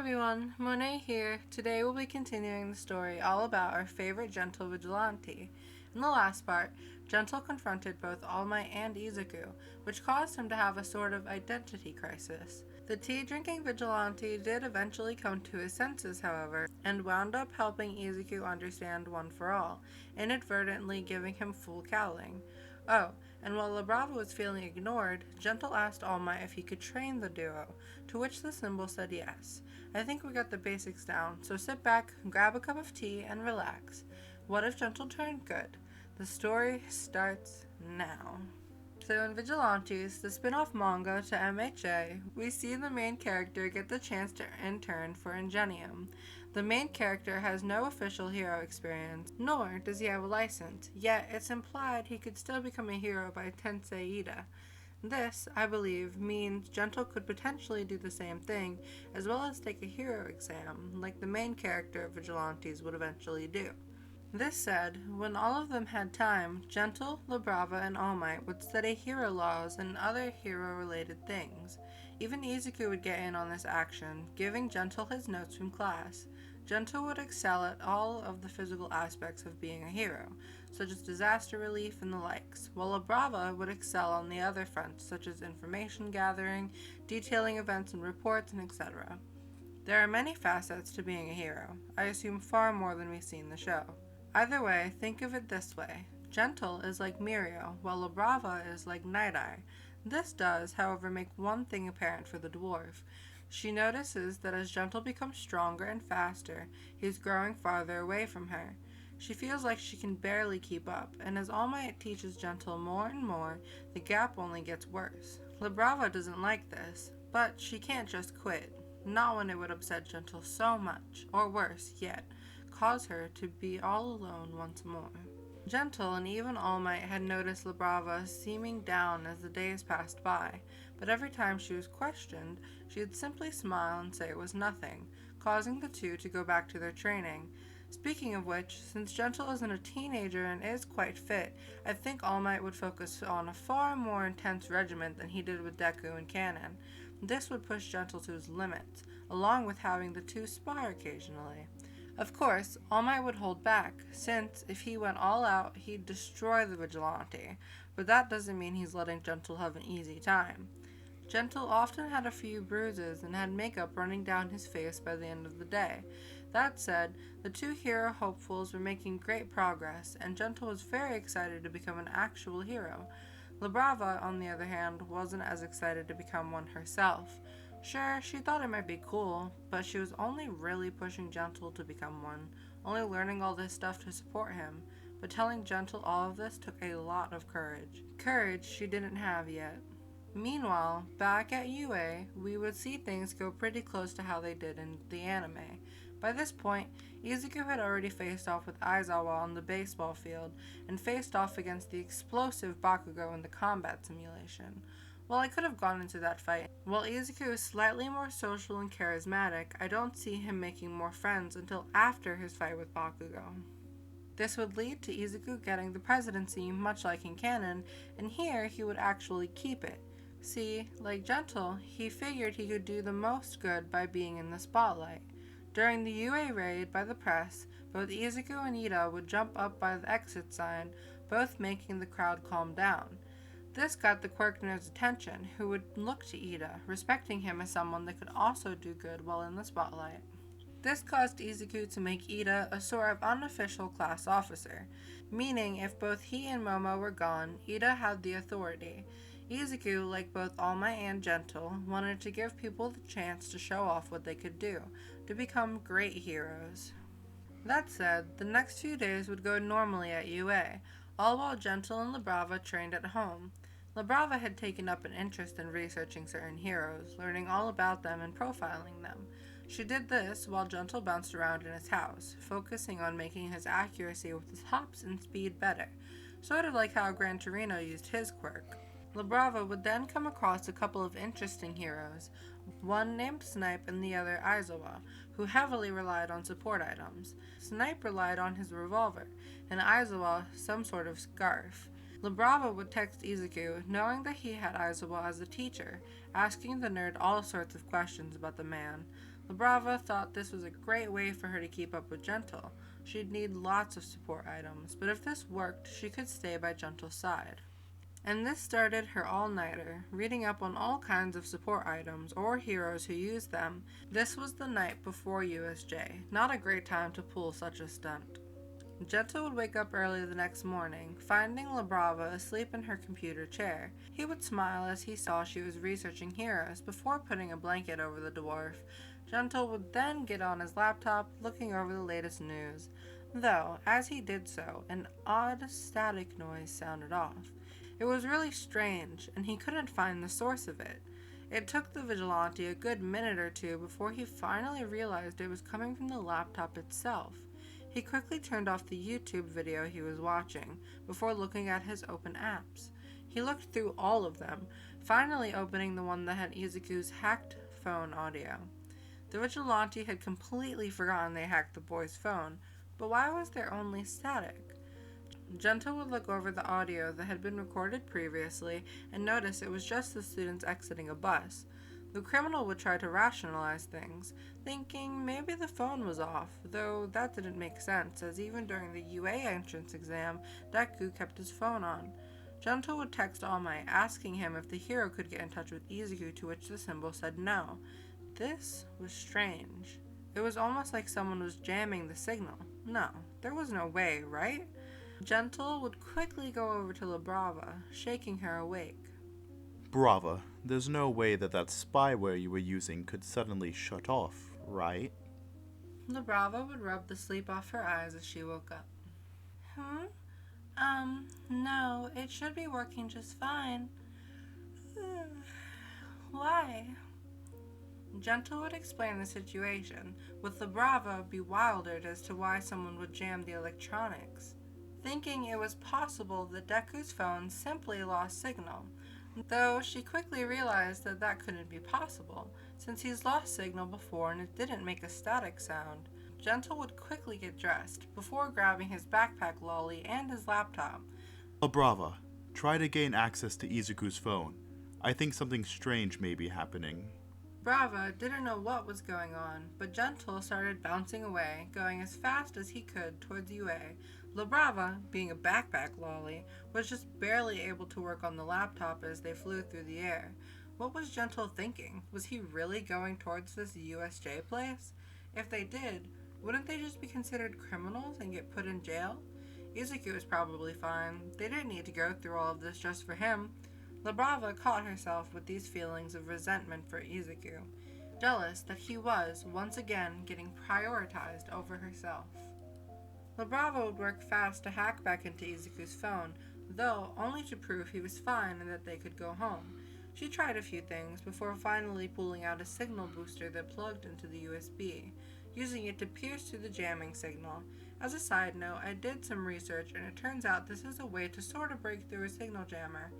everyone, Monet here. Today we'll be continuing the story all about our favorite Gentle vigilante. In the last part, Gentle confronted both All Might and Izuku, which caused him to have a sort of identity crisis. The tea-drinking vigilante did eventually come to his senses, however, and wound up helping Izuku understand One for All, inadvertently giving him full cowling. Oh, and while La Brava was feeling ignored, Gentle asked All Might if he could train the duo, to which the symbol said yes. I think we got the basics down, so sit back, grab a cup of tea, and relax. What if Gentle turned good? The story starts now. So in Vigilantes, the spin-off manga to MHA, we see the main character get the chance to intern for Ingenium. The main character has no official hero experience, nor does he have a license, yet it's implied he could still become a hero by Tensei Ida. This, I believe, means Gentle could potentially do the same thing, as well as take a hero exam, like the main character of Vigilantes would eventually do. This said, when all of them had time, Gentle, La Brava, and All Might would study hero laws and other hero-related things. Even Izuku would get in on this action, giving Gentle his notes from class. Gentle would excel at all of the physical aspects of being a hero, such as disaster relief and the likes, while La Brava would excel on the other fronts, such as information gathering, detailing events and reports, and etc. There are many facets to being a hero, I assume far more than we see in the show. Either way, think of it this way. Gentle is like Mirio, while La Brava is like Night-Eye. This does, however, make one thing apparent for the dwarf. She notices that as Gentle becomes stronger and faster, he's growing farther away from her. She feels like she can barely keep up, and as All Might teaches Gentle more and more, the gap only gets worse. La Brava doesn't like this, but she can't just quit. Not when it would upset Gentle so much, or worse yet, cause her to be all alone once more. Gentle and even All Might had noticed La Brava seeming down as the days passed by, but every time she was questioned, she would simply smile and say it was nothing, causing the two to go back to their training. Speaking of which, since Gentle isn't a teenager and is quite fit, I think All Might would focus on a far more intense regimen than he did with Deku and Kanon. This would push Gentle to his limits, along with having the two spar occasionally. Of course, All Might would hold back, since if he went all out, he'd destroy the vigilante, but that doesn't mean he's letting Gentle have an easy time. Gentle often had a few bruises and had makeup running down his face by the end of the day. That said, the two hero hopefuls were making great progress, and Gentle was very excited to become an actual hero. La Brava, on the other hand, wasn't as excited to become one herself. Sure, she thought it might be cool, but she was only really pushing Gentle to become one, only learning all this stuff to support him, but telling Gentle all of this took a lot of courage. Courage she didn't have yet. Meanwhile, back at UA, we would see things go pretty close to how they did in the anime. By this point, Izuku had already faced off with Aizawa on the baseball field, and faced off against the explosive Bakugo in the combat simulation. While I could have gone into that fight, while Izuku is slightly more social and charismatic, I don't see him making more friends until after his fight with Bakugo. This would lead to Izuku getting the presidency, much like in canon, and here he would actually keep it. See, like Gentle, he figured he could do the most good by being in the spotlight. During the UA raid by the press, both Izuku and Ida would jump up by the exit sign, both making the crowd calm down. This got the Quirkner's attention, who would look to Ida, respecting him as someone that could also do good while in the spotlight. This caused Izuku to make Ida a sort of unofficial class officer, meaning if both he and Momo were gone, Ida had the authority. Izuku, like both All Might and Gentle, wanted to give people the chance to show off what they could do, to become great heroes. That said, the next few days would go normally at UA, all while Gentle and La Brava trained at home. La Brava had taken up an interest in researching certain heroes, learning all about them and profiling them. She did this while Gentle bounced around in his house, focusing on making his accuracy with his hops and speed better, sort of like how Gran Torino used his quirk. La Brava would then come across a couple of interesting heroes, one named Snipe and the other Aizawa, who heavily relied on support items. Snipe relied on his revolver, and Aizawa some sort of scarf. La Brava would text Izuku, knowing that he had Aizawa as a teacher, asking the nerd all sorts of questions about the man. La Brava thought this was a great way for her to keep up with Gentle. She'd need lots of support items, but if this worked, she could stay by Gentle's side. And this started her all-nighter, reading up on all kinds of support items or heroes who used them. This was the night before USJ, not a great time to pull such a stunt. Gentle would wake up early the next morning, finding La Brava asleep in her computer chair. He would smile as he saw she was researching heroes before putting a blanket over the dwarf. Gentle would then get on his laptop, looking over the latest news. Though, as he did so, an odd static noise sounded off. It was really strange, and he couldn't find the source of it. It took the vigilante a good minute or two before he finally realized it was coming from the laptop itself. He quickly turned off the YouTube video he was watching before looking at his open apps. He looked through all of them, finally opening the one that had Izuku's hacked phone audio. The vigilante had completely forgotten they hacked the boy's phone, but why was there only static? Gentle would look over the audio that had been recorded previously and notice it was just the students exiting a bus. The criminal would try to rationalize things, thinking maybe the phone was off, though that didn't make sense, as even during the UA entrance exam, Deku kept his phone on. Gentle would text All Might, asking him if the hero could get in touch with Izuku, to which the symbol said no. This was strange. It was almost like someone was jamming the signal. No, there was no way, right? Gentle would quickly go over to La Brava, shaking her awake. Brava, there's no way that spyware you were using could suddenly shut off, right? La Brava would rub the sleep off her eyes as she woke up. No, it should be working just fine. Why? Gentle would explain the situation, with La Brava bewildered as to why someone would jam the electronics, thinking it was possible that Deku's phone simply lost signal, though she quickly realized that that couldn't be possible, since he's lost signal before and it didn't make a static sound. Gentle would quickly get dressed, before grabbing his backpack lolly and his laptop. La Brava, try to gain access to Izuku's phone. I think something strange may be happening. Brava didn't know what was going on, but Gentle started bouncing away, going as fast as he could towards UA. La Brava, being a backpack lolly, was just barely able to work on the laptop as they flew through the air. What was Gentle thinking? Was he really going towards this USJ place? If they did, wouldn't they just be considered criminals and get put in jail? Izuku was probably fine. They didn't need to go through all of this just for him. La Brava caught herself with these feelings of resentment for Izuku, jealous that he was, once again, getting prioritized over herself. La Brava would work fast to hack back into Izuku's phone, though only to prove he was fine and that they could go home. She tried a few things before finally pulling out a signal booster that plugged into the USB, using it to pierce through the jamming signal. As a side note, I did some research and it turns out this is a way to sort of break through a signal jammer,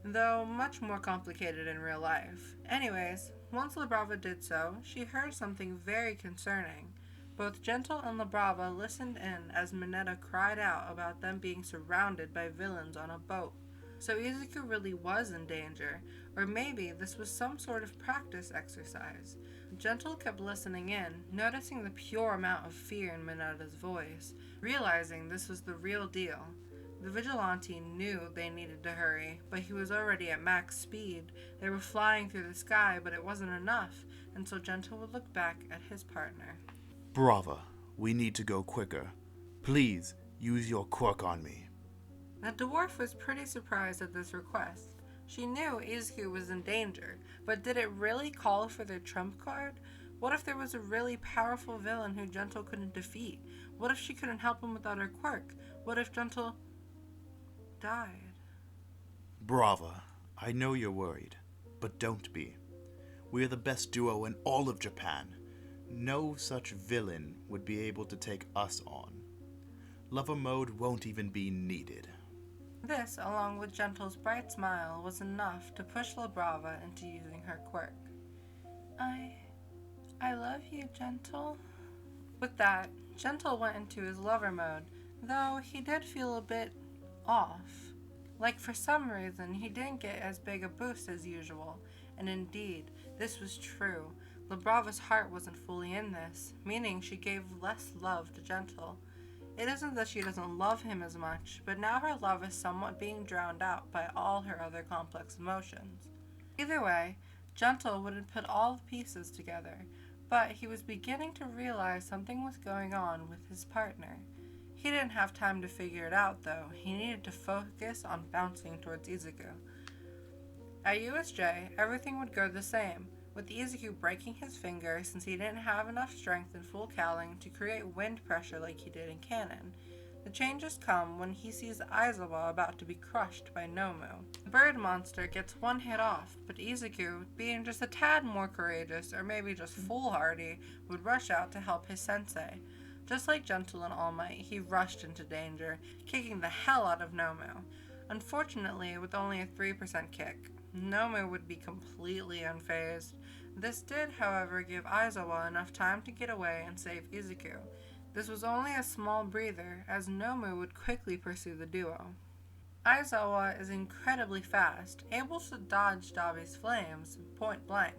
though much more complicated in real life. Anyways, once La Brava did so, she heard something very concerning. Both Gentle and La Brava listened in as Mineta cried out about them being surrounded by villains on a boat. So Izuku really was in danger, or maybe this was some sort of practice exercise. Gentle kept listening in, noticing the pure amount of fear in Mineta's voice, realizing this was the real deal. The vigilante knew they needed to hurry, but he was already at max speed. They were flying through the sky, but it wasn't enough, and so Gentle would look back at his partner. Brava, we need to go quicker. Please, use your quirk on me. The dwarf was pretty surprised at this request. She knew Izuku was in danger, but did it really call for their trump card? What if there was a really powerful villain who Gentle couldn't defeat? What if she couldn't help him without her quirk? What if Gentle died? Brava, I know you're worried, but don't be. We are the best duo in all of Japan. No such villain would be able to take us on. Lover mode won't even be needed. This, along with Gentle's bright smile, was enough to push La Brava into using her quirk. I love you, Gentle. With that, Gentle went into his lover mode, though he did feel a bit off. Like for some reason, he didn't get as big a boost as usual, and indeed, this was true. La Brava's heart wasn't fully in this, meaning she gave less love to Gentle. It isn't that she doesn't love him as much, but now her love is somewhat being drowned out by all her other complex emotions. Either way, Gentle wouldn't put all the pieces together, but he was beginning to realize something was going on with his partner. He didn't have time to figure it out, though. He needed to focus on bouncing towards Izuku. At USJ, everything would go the same, with Izuku breaking his finger since he didn't have enough strength in full cowling to create wind pressure like he did in canon. The changes come when he sees Aizawa about to be crushed by Nomu. The bird monster gets one hit off, but Izuku, being just a tad more courageous or maybe just foolhardy, would rush out to help his sensei. Just like Gentle and All Might, he rushed into danger, kicking the hell out of Nomu. Unfortunately, with only a 3% kick, Nomu would be completely unfazed. This did, however, give Aizawa enough time to get away and save Izuku. This was only a small breather, as Nomu would quickly pursue the duo. Aizawa is incredibly fast, able to dodge Dabi's flames point blank,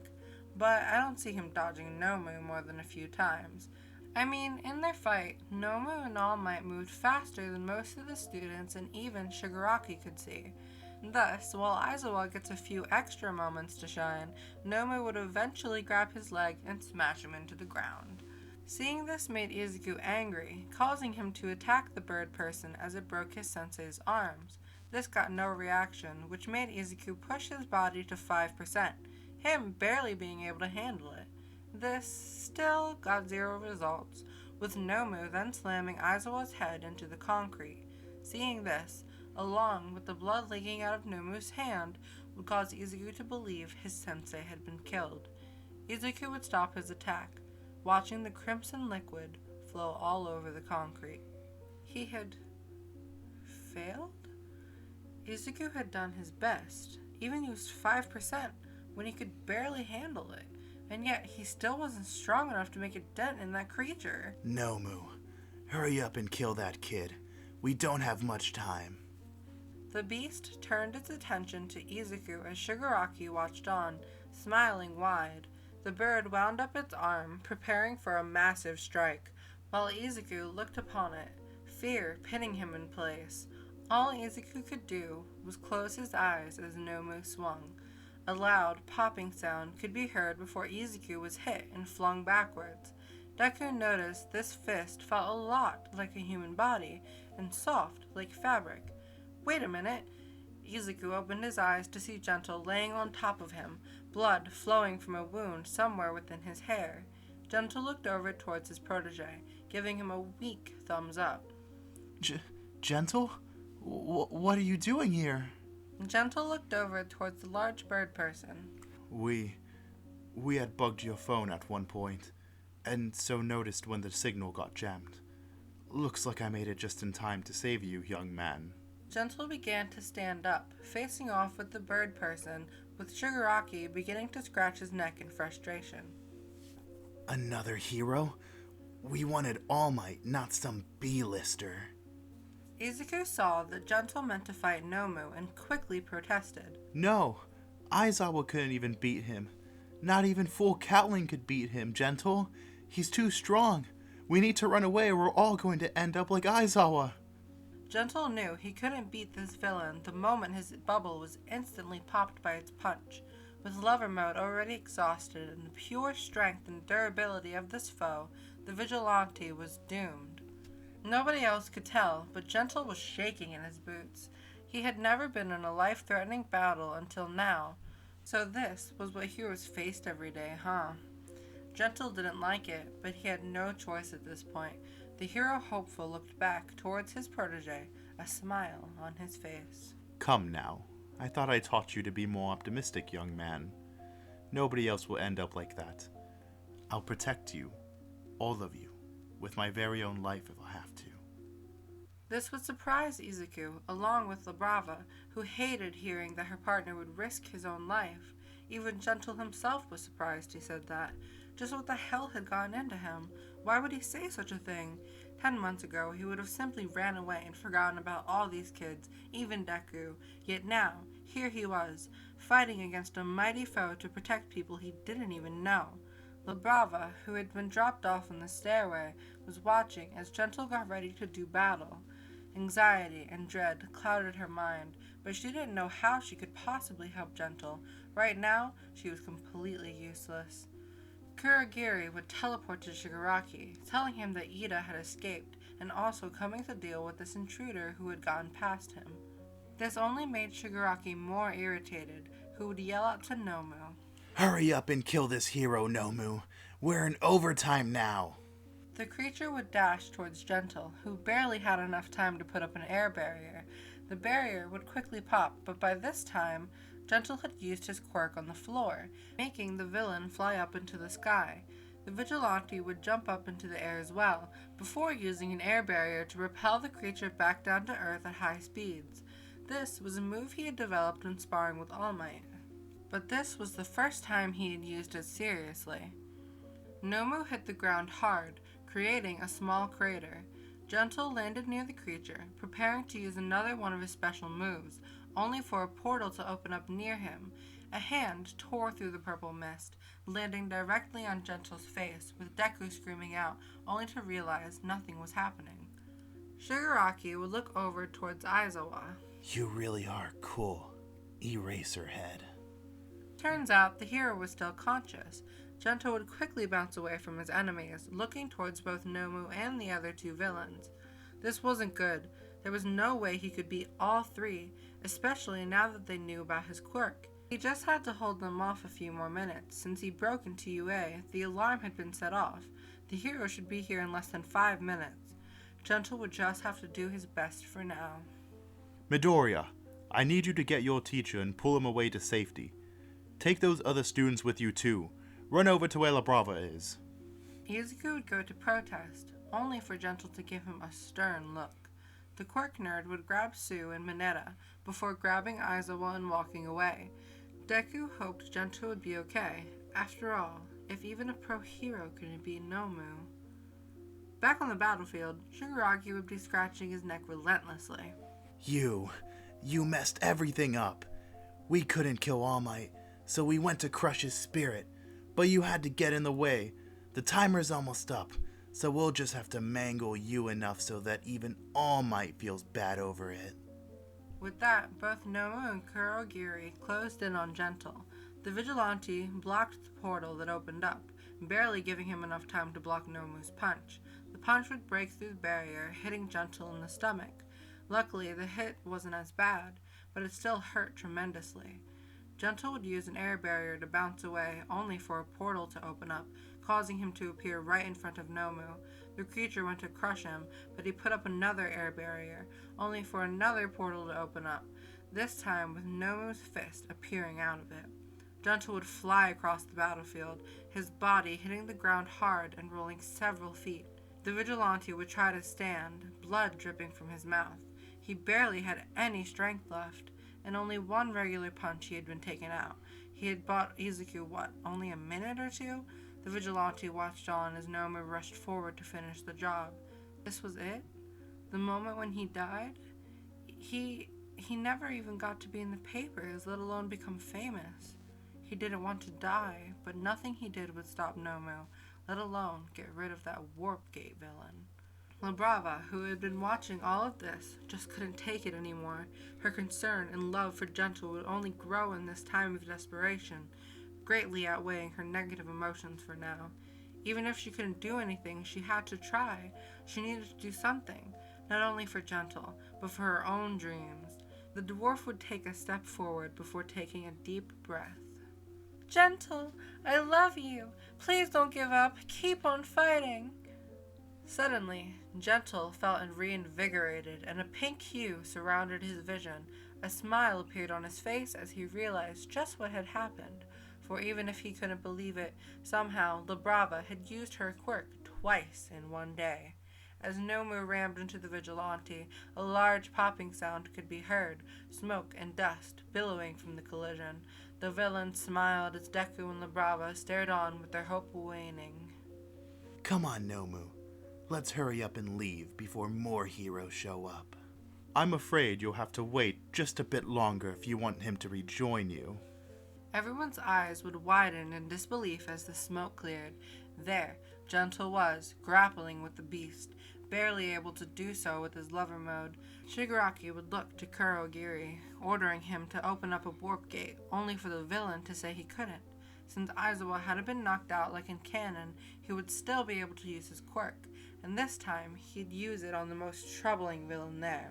but I don't see him dodging Nomu more than a few times. I mean, in their fight, Nomu and All Might moved faster than most of the students and even Shigaraki could see. Thus, while Aizawa gets a few extra moments to shine, Nomu would eventually grab his leg and smash him into the ground. Seeing this made Izuku angry, causing him to attack the bird person as it broke his sensei's arms. This got no reaction, which made Izuku push his body to 5%, him barely being able to handle it. This still got 0 results, with Nomu then slamming Aizawa's head into the concrete. Seeing this, along with the blood leaking out of Nomu's hand, would cause Izuku to believe his sensei had been killed. Izuku would stop his attack, watching the crimson liquid flow all over the concrete. He had failed? Izuku had done his best, even used 5% when he could barely handle it, and yet he still wasn't strong enough to make a dent in that creature. Nomu, hurry up and kill that kid. We don't have much time. The beast turned its attention to Izuku as Shigaraki watched on, smiling wide. The bird wound up its arm, preparing for a massive strike, while Izuku looked upon it, fear pinning him in place. All Izuku could do was close his eyes as Nomu swung. A loud, popping sound could be heard before Izuku was hit and flung backwards. Deku noticed this fist felt a lot like a human body, and soft like fabric. Wait a minute! Izuku opened his eyes to see Gentle laying on top of him, blood flowing from a wound somewhere within his hair. Gentle looked over towards his protege, giving him a weak thumbs up. Gentle? What are you doing here? Gentle looked over towards the large bird person. We had bugged your phone at one point, and so noticed when the signal got jammed. Looks like I made it just in time to save you, young man. Gentle began to stand up, facing off with the bird person, with Shigaraki beginning to scratch his neck in frustration. Another hero? We wanted All Might, not some B-lister. Izuku saw that Gentle meant to fight Nomu and quickly protested. No, Aizawa couldn't even beat him. Not even full Cowling could beat him, Gentle. He's too strong. We need to run away or we're all going to end up like Aizawa. Gentle knew he couldn't beat this villain the moment his bubble was instantly popped by its punch. With lover mode already exhausted and the pure strength and durability of this foe, the vigilante was doomed. Nobody else could tell, but Gentle was shaking in his boots. He had never been in a life-threatening battle until now. So this was what heroes faced every day, huh? Gentle didn't like it, but he had no choice at this point. The hero hopeful looked back towards his protege, a smile on his face. Come now. I thought I taught you to be more optimistic, young man. Nobody else will end up like that. I'll protect you, all of you, with my very own life if I have to. This would surprise Izuku, along with La Brava, who hated hearing that her partner would risk his own life. Even Gentle himself was surprised he said that. Just what the hell had gotten into him? Why would he say such a thing? 10 months ago, he would have simply ran away and forgotten about all these kids, even Deku. Yet now, here he was, fighting against a mighty foe to protect people he didn't even know. La Brava, who had been dropped off on the stairway, was watching as Gentle got ready to do battle. Anxiety and dread clouded her mind, but she didn't know how she could possibly help Gentle. Right now, she was completely useless. Kurogiri would teleport to Shigaraki, telling him that Ida had escaped and also coming to deal with this intruder who had gotten past him. This only made Shigaraki more irritated, who would yell out to Nomu. Hurry up and kill this hero, Nomu. We're in overtime now. The creature would dash towards Gentle, who barely had enough time to put up an air barrier. The barrier would quickly pop, but by this time, Gentle had used his quirk on the floor, making the villain fly up into the sky. The vigilante would jump up into the air as well, before using an air barrier to repel the creature back down to earth at high speeds. This was a move he had developed when sparring with All Might, but this was the first time he had used it seriously. Nomu hit the ground hard, creating a small crater. Gentle landed near the creature, preparing to use another one of his special moves, only for a portal to open up near him. A hand tore through the purple mist, landing directly on Gentle's face, with Deku screaming out, only to realize nothing was happening. Shigaraki would look over towards Aizawa. You really are cool, Eraserhead. Turns out the hero was still conscious. Gentle would quickly bounce away from his enemies, looking towards both Nomu and the other two villains. This wasn't good. There was no way he could beat all three, especially now that they knew about his quirk. He just had to hold them off a few more minutes. Since he broke into UA, the alarm had been set off. The hero should be here in less than 5 minutes. Gentle would just have to do his best for now. Midoriya, I need you to get your teacher and pull him away to safety. Take those other students with you too. Run over to where La Brava is. Izuku would go to protest, only for Gentle to give him a stern look. The quirk nerd would grab Sue and Mineta before grabbing Aizawa and walking away. Deku hoped Gentle would be okay. After all, if even a pro hero couldn't beat Nomu. Back on the battlefield, Shigaraki would be scratching his neck relentlessly. You messed everything up. We couldn't kill All Might, so we went to crush his spirit. But you had to get in the way. The timer's almost up, so we'll just have to mangle you enough so that even All Might feels bad over it. With that, both Nomu and Kurogiri closed in on Gentle. The vigilante blocked the portal that opened up, barely giving him enough time to block Nomu's punch. The punch would break through the barrier, hitting Gentle in the stomach. Luckily, the hit wasn't as bad, but it still hurt tremendously. Gentle would use an air barrier to bounce away, only for a portal to open up, causing him to appear right in front of Nomu. The creature went to crush him, but he put up another air barrier, only for another portal to open up, this time with Nomu's fist appearing out of it. Gentle would fly across the battlefield, his body hitting the ground hard and rolling several feet. The vigilante would try to stand, blood dripping from his mouth. He barely had any strength left. In only one regular punch he had been taken out. He had bought Izuku, only a minute or two? The vigilante watched on as Nomu rushed forward to finish the job. This was it? The moment when he died? He never even got to be in the papers, let alone become famous. He didn't want to die, but nothing he did would stop Nomu, let alone get rid of that Warp Gate villain. La Brava, who had been watching all of this, just couldn't take it anymore. Her concern and love for Gentle would only grow in this time of desperation, greatly outweighing her negative emotions for now. Even if she couldn't do anything, she had to try. She needed to do something, not only for Gentle, but for her own dreams. The dwarf would take a step forward before taking a deep breath. Gentle, I love you. Please don't give up. Keep on fighting. Suddenly, Gentle felt reinvigorated, and a pink hue surrounded his vision. A smile appeared on his face as he realized just what had happened, for even if he couldn't believe it, somehow La Brava had used her quirk twice in one day. As Nomu rammed into the vigilante, a large popping sound could be heard, smoke and dust billowing from the collision. The villain smiled as Deku and La Brava stared on with their hope waning. Come on, Nomu. Let's hurry up and leave before more heroes show up. I'm afraid you'll have to wait just a bit longer if you want him to rejoin you. Everyone's eyes would widen in disbelief as the smoke cleared. There, Gentle was, grappling with the beast, barely able to do so with his lover mode. Shigaraki would look to Kurogiri, ordering him to open up a warp gate, only for the villain to say he couldn't. Since Aizawa hadn't been knocked out like in canon, he would still be able to use his quirk, and this time he'd use it on the most troubling villain there.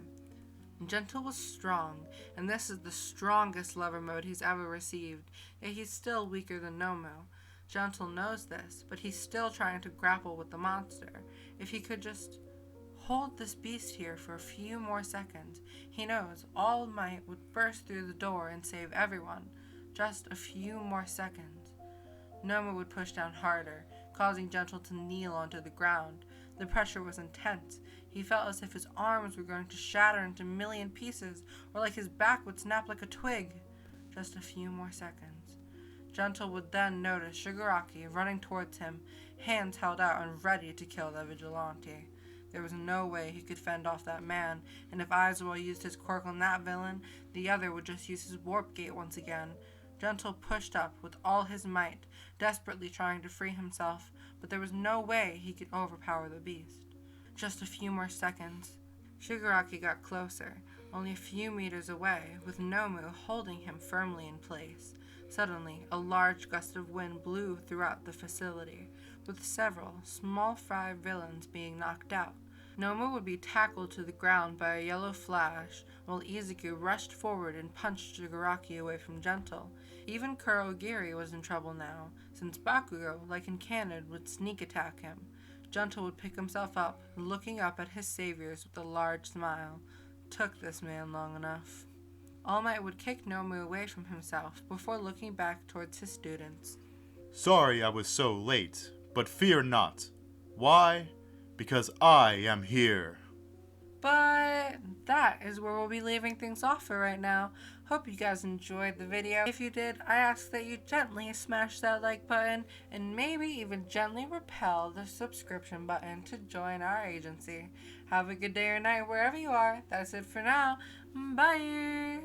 Gentle was strong, and this is the strongest lover mode he's ever received, yet he's still weaker than Nomu. Gentle knows this, but he's still trying to grapple with the monster. If he could just hold this beast here for a few more seconds, he knows All Might would burst through the door and save everyone. Just a few more seconds. Nomu would push down harder, causing Gentle to kneel onto the ground. The pressure was intense. He felt as if his arms were going to shatter into a million pieces, or like his back would snap like a twig. Just a few more seconds. Gentle would then notice Shigaraki running towards him, hands held out and ready to kill the vigilante. There was no way he could fend off that man, and if Aizawa used his quirk on that villain, the other would just use his warp gate once again. Gentle pushed up with all his might, desperately trying to free himself, but there was no way he could overpower the beast. Just a few more seconds. Shigaraki got closer, only a few meters away, with Nomu holding him firmly in place. Suddenly, a large gust of wind blew throughout the facility, with several small fry villains being knocked out. Nomu would be tackled to the ground by a yellow flash, while Izuku rushed forward and punched Shigaraki away from Gentle. Even Kurogiri was in trouble now, since Bakugo, like in canon, would sneak attack him. Gentle would pick himself up, looking up at his saviors with a large smile. Took this man long enough. All Might would kick Nomu away from himself before looking back towards his students. Sorry I was so late, but fear not. Why? Because I am here. But that is where we'll be leaving things off for right now. Hope you guys enjoyed the video. If you did, I ask that you gently smash that like button and maybe even gently repel the subscription button to join our agency. Have a good day or night wherever you are. That's it for now. Bye!